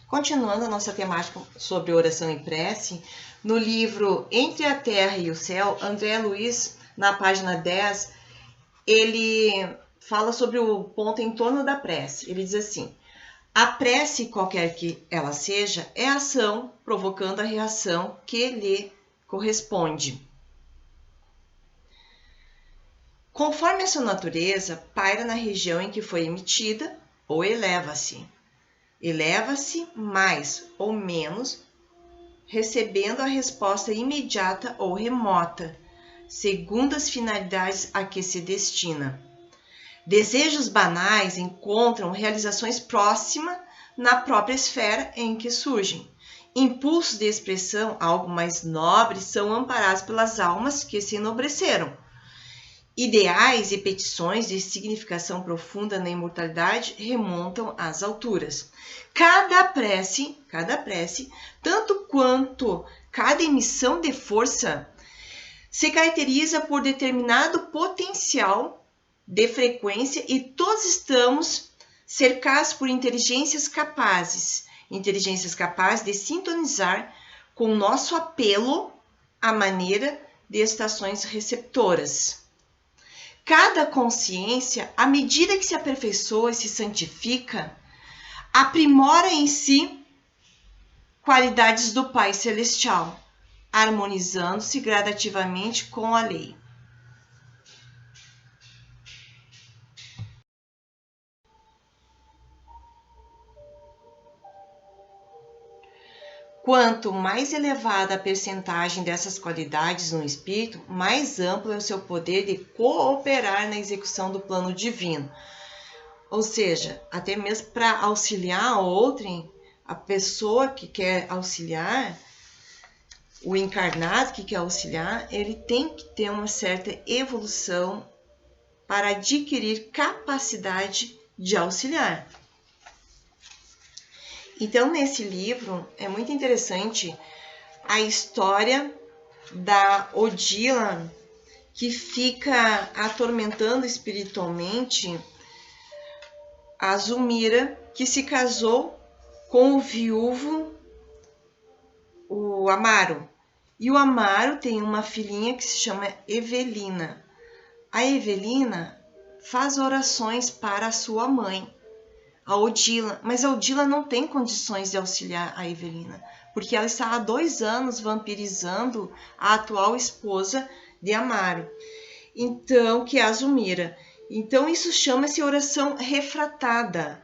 Continuando a nossa temática sobre oração e prece, no livro Entre a Terra e o Céu, André Luiz, na página 10, ele fala sobre o ponto em torno da prece. Ele diz assim: a prece, qualquer que ela seja, é a ação provocando a reação que lhe corresponde. Conforme a sua natureza, paira na região em que foi emitida ou eleva-se. Eleva-se mais ou menos, recebendo a resposta imediata ou remota, segundo as finalidades a que se destina. Desejos banais encontram realizações próximas na própria esfera em que surgem. Impulsos de expressão, algo mais nobres, são amparados pelas almas que se enobreceram. Ideais e petições de significação profunda na imortalidade remontam às alturas. Cada prece, tanto quanto cada emissão de força, se caracteriza por determinado potencial de frequência e todos estamos cercados por inteligências capazes de sintonizar com o nosso apelo à maneira de estações receptoras. Cada consciência, à medida que se aperfeiçoa e se santifica, aprimora em si qualidades do Pai Celestial, harmonizando-se gradativamente com a lei. Quanto mais elevada a percentagem dessas qualidades no espírito, mais amplo é o seu poder de cooperar na execução do plano divino. Ou seja, até mesmo para auxiliar outrem, a pessoa que quer auxiliar, o encarnado que quer auxiliar, ele tem que ter uma certa evolução para adquirir capacidade de auxiliar. Então, nesse livro, é muito interessante a história da Odila, que fica atormentando espiritualmente a Zulmira, que se casou com o viúvo, o Amaro. E o Amaro tem uma filhinha que se chama Evelina. A Evelina faz orações para a sua mãe, a Odila, mas a Odila não tem condições de auxiliar a Evelina, porque ela está há 2 anos vampirizando a atual esposa de Amaro, então, que é a Zulmira. Então, isso chama-se oração refratada.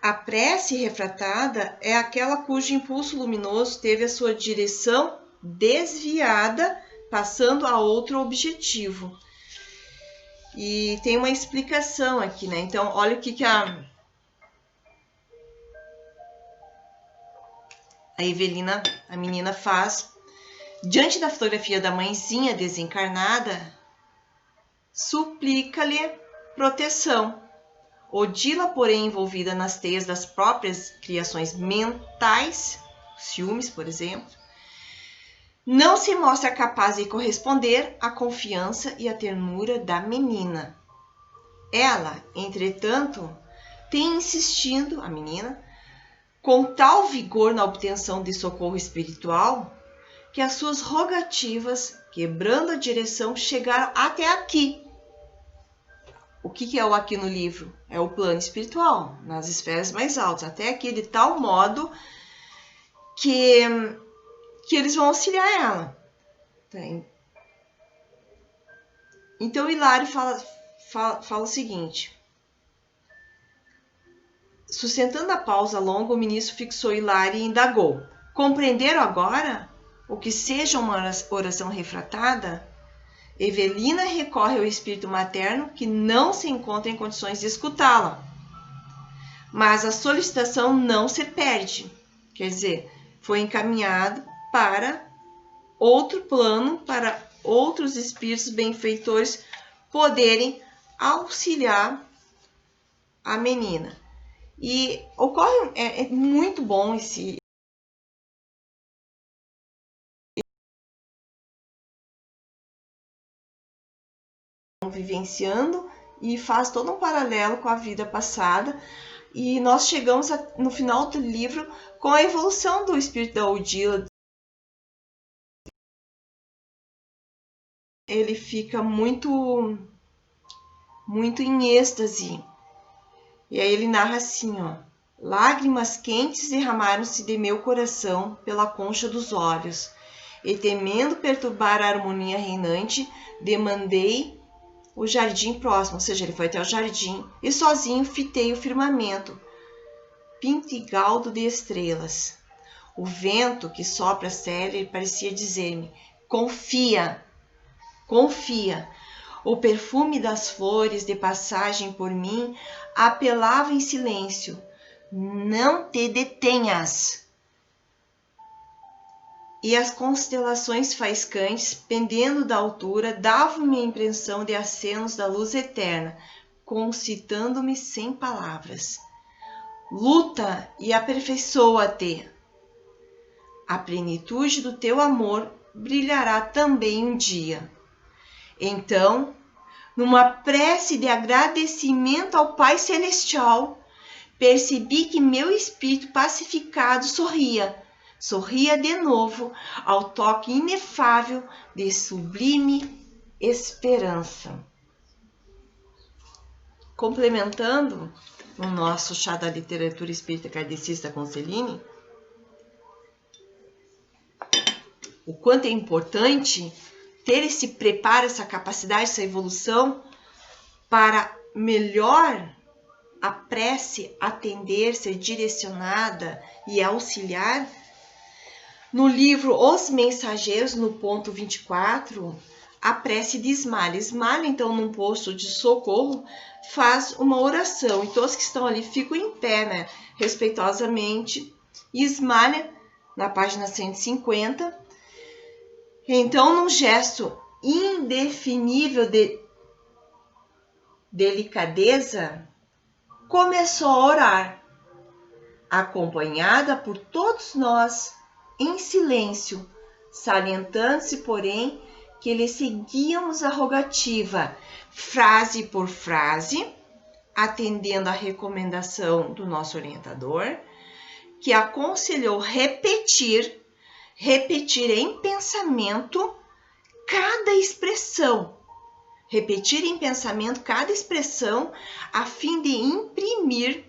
A prece refratada é aquela cujo impulso luminoso teve a sua direção desviada, passando a outro objetivo. E tem uma explicação aqui, né? Então, olha o que a Evelina, a menina, faz. Diante da fotografia da mãezinha desencarnada, suplica-lhe proteção. Odila, porém, envolvida nas teias das próprias criações mentais, ciúmes, por exemplo, não se mostra capaz de corresponder à confiança e à ternura da menina. Ela, entretanto, tem insistido, a menina, com tal vigor na obtenção de socorro espiritual, que as suas rogativas, quebrando a direção, chegaram até aqui. O que é o aqui no livro? É o plano espiritual, nas esferas mais altas, até aqui, de tal modo que eles vão auxiliar ela. Então, Hilário fala o seguinte: sustentando a pausa longa, o ministro fixou Hilário e indagou: compreenderam agora o que seja uma oração refratada? Evelina recorre ao espírito materno, que não se encontra em condições de escutá-la. Mas a solicitação não se perde. Quer dizer, foi encaminhado para outro plano, para outros espíritos benfeitores poderem auxiliar a menina. E ocorre, é muito bom esse vivenciando, e faz todo um paralelo com a vida passada, E nós chegamos no final do livro com a evolução do espírito da Odila. Ele fica muito em êxtase. E aí ele narra assim, ó: lágrimas quentes derramaram-se de meu coração pela concha dos olhos, e temendo perturbar a harmonia reinante, demandei o jardim próximo, ou seja, ele foi até o jardim, e sozinho fitei o firmamento, pintigaldo de estrelas. O vento que sopra célere parecia dizer-me: confia, confia. O perfume das flores de passagem por mim apelava em silêncio: não te detenhas. E as constelações faiscantes, pendendo da altura, davam-me a impressão de acenos da luz eterna, concitando-me sem palavras. Luta e aperfeiçoa-te. A plenitude do teu amor brilhará também um dia. Então, numa prece de agradecimento ao Pai Celestial, percebi que meu espírito pacificado sorria de novo ao toque inefável de sublime esperança. Complementando o nosso chá da literatura espírita kardecista com Celine, o quanto é importante ter esse preparo, essa capacidade, essa evolução para melhor a prece atender, ser direcionada e auxiliar. No livro Os Mensageiros, no ponto 24, a prece de Ismalha. Ismalha, então, num posto de socorro, faz uma oração. E todos que estão ali ficam em pé, né, respeitosamente. E Ismalha, na página 150, então, num gesto indefinível de delicadeza, começou a orar, acompanhada por todos nós, em silêncio, salientando-se, porém, que lhe seguíamos a rogativa, frase por frase, atendendo à recomendação do nosso orientador, que aconselhou repetir em pensamento cada expressão, a fim de imprimir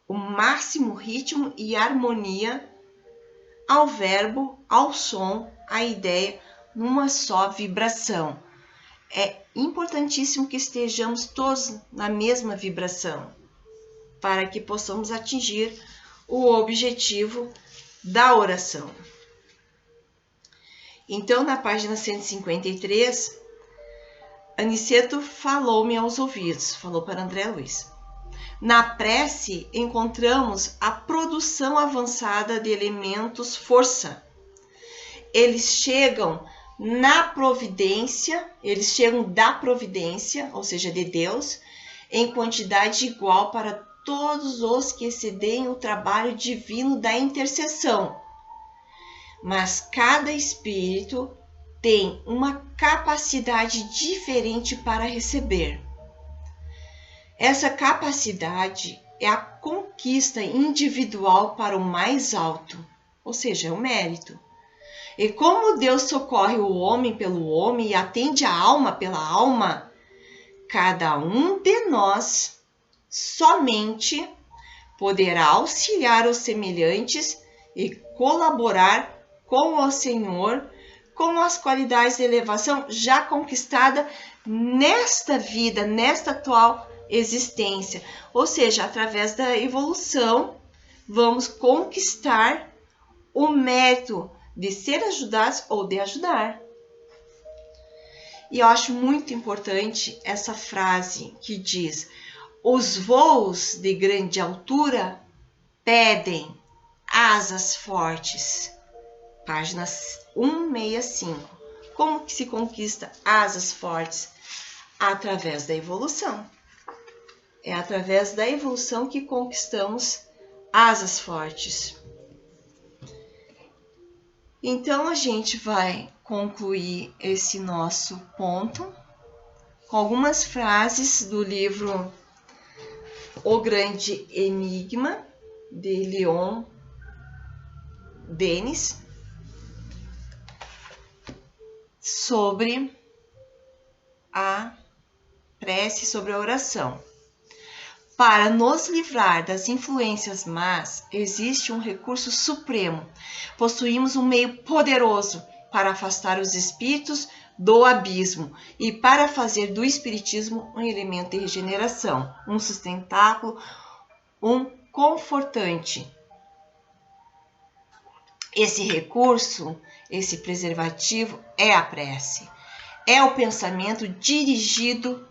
o máximo ritmo e harmonia ao verbo, ao som, à ideia, numa só vibração. É importantíssimo que estejamos todos na mesma vibração, para que possamos atingir o objetivo da oração. Então, na página 153, Aniceto falou-me aos ouvidos, falou para André Luiz. Na prece, encontramos a produção avançada de elementos força. Eles chegam da providência, ou seja, de Deus, em quantidade igual para todos os que excedem o trabalho divino da intercessão. Mas cada espírito tem uma capacidade diferente para receber. Essa capacidade é a conquista individual para o mais alto, ou seja, é o mérito. E como Deus socorre o homem pelo homem e atende a alma pela alma, cada um de nós somente poderá auxiliar os semelhantes e colaborar com o Senhor, com as qualidades de elevação já conquistada nesta vida, nesta atual existência. Ou seja, através da evolução, vamos conquistar o mérito de ser ajudados ou de ajudar. E eu acho muito importante essa frase que diz: os voos de grande altura pedem asas fortes. Página 165. Como que se conquista asas fortes? Através da evolução. É através da evolução que conquistamos asas fortes. Então, a gente vai concluir esse nosso ponto com algumas frases do livro O Grande Enigma, de Leon Denis, sobre a prece, sobre a oração. Para nos livrar das influências más, existe um recurso supremo. Possuímos um meio poderoso para afastar os espíritos do abismo e para fazer do espiritismo um elemento de regeneração, um sustentáculo, um confortante. Esse recurso, esse preservativo é a prece. É o pensamento dirigido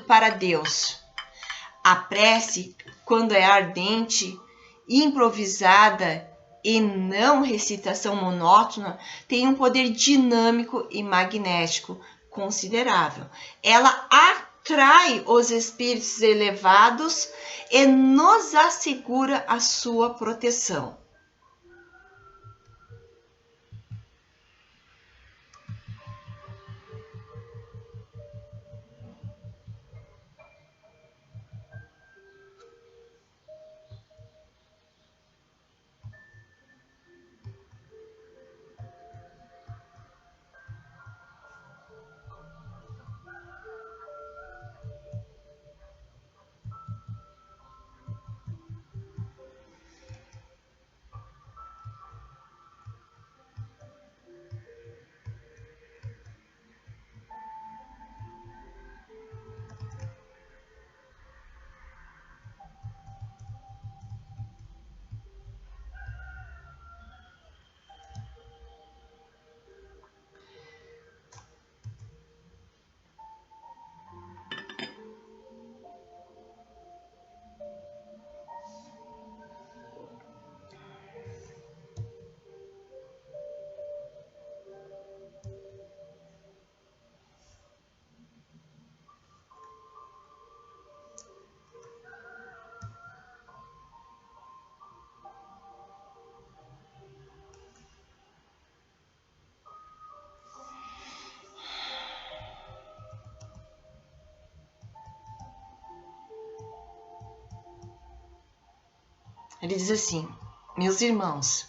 para Deus. A prece, quando é ardente, improvisada e não recitação monótona, tem um poder dinâmico e magnético considerável. Ela atrai os espíritos elevados e nos assegura a sua proteção. Ele diz assim: meus irmãos,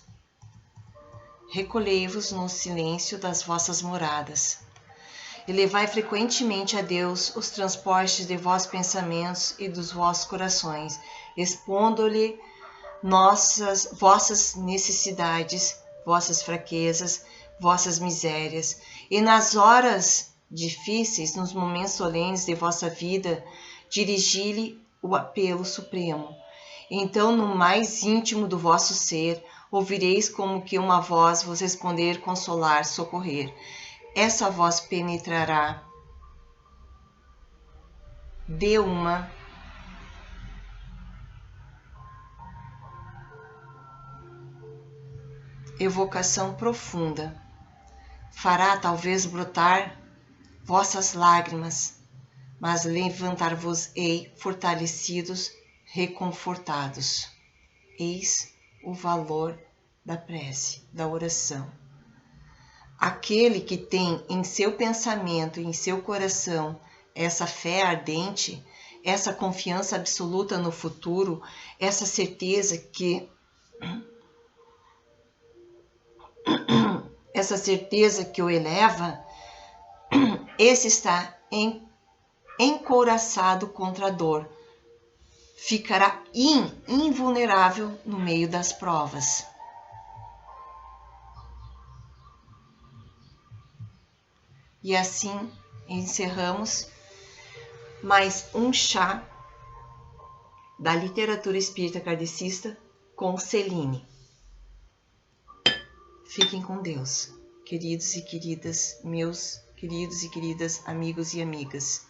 recolhei-vos no silêncio das vossas moradas, e levai frequentemente a Deus os transportes de vossos pensamentos e dos vossos corações, expondo-lhe vossas necessidades, vossas fraquezas, vossas misérias, e nas horas difíceis, nos momentos solenes de vossa vida, dirigi-lhe o apelo supremo. Então, no mais íntimo do vosso ser, ouvireis como que uma voz vos responder, consolar, socorrer. Essa voz penetrará de uma evocação profunda. Fará talvez brotar vossas lágrimas, mas levantar-vos-ei fortalecidos, reconfortados. Eis o valor da prece, da oração. Aquele que tem em seu pensamento, em seu coração, essa fé ardente, essa confiança absoluta no futuro, essa certeza que o eleva, esse está encouraçado contra a dor, ficará invulnerável no meio das provas. E assim encerramos mais um chá da literatura espírita kardecista com Celine. Fiquem com Deus, queridos e queridas, meus queridos e queridas amigos e amigas.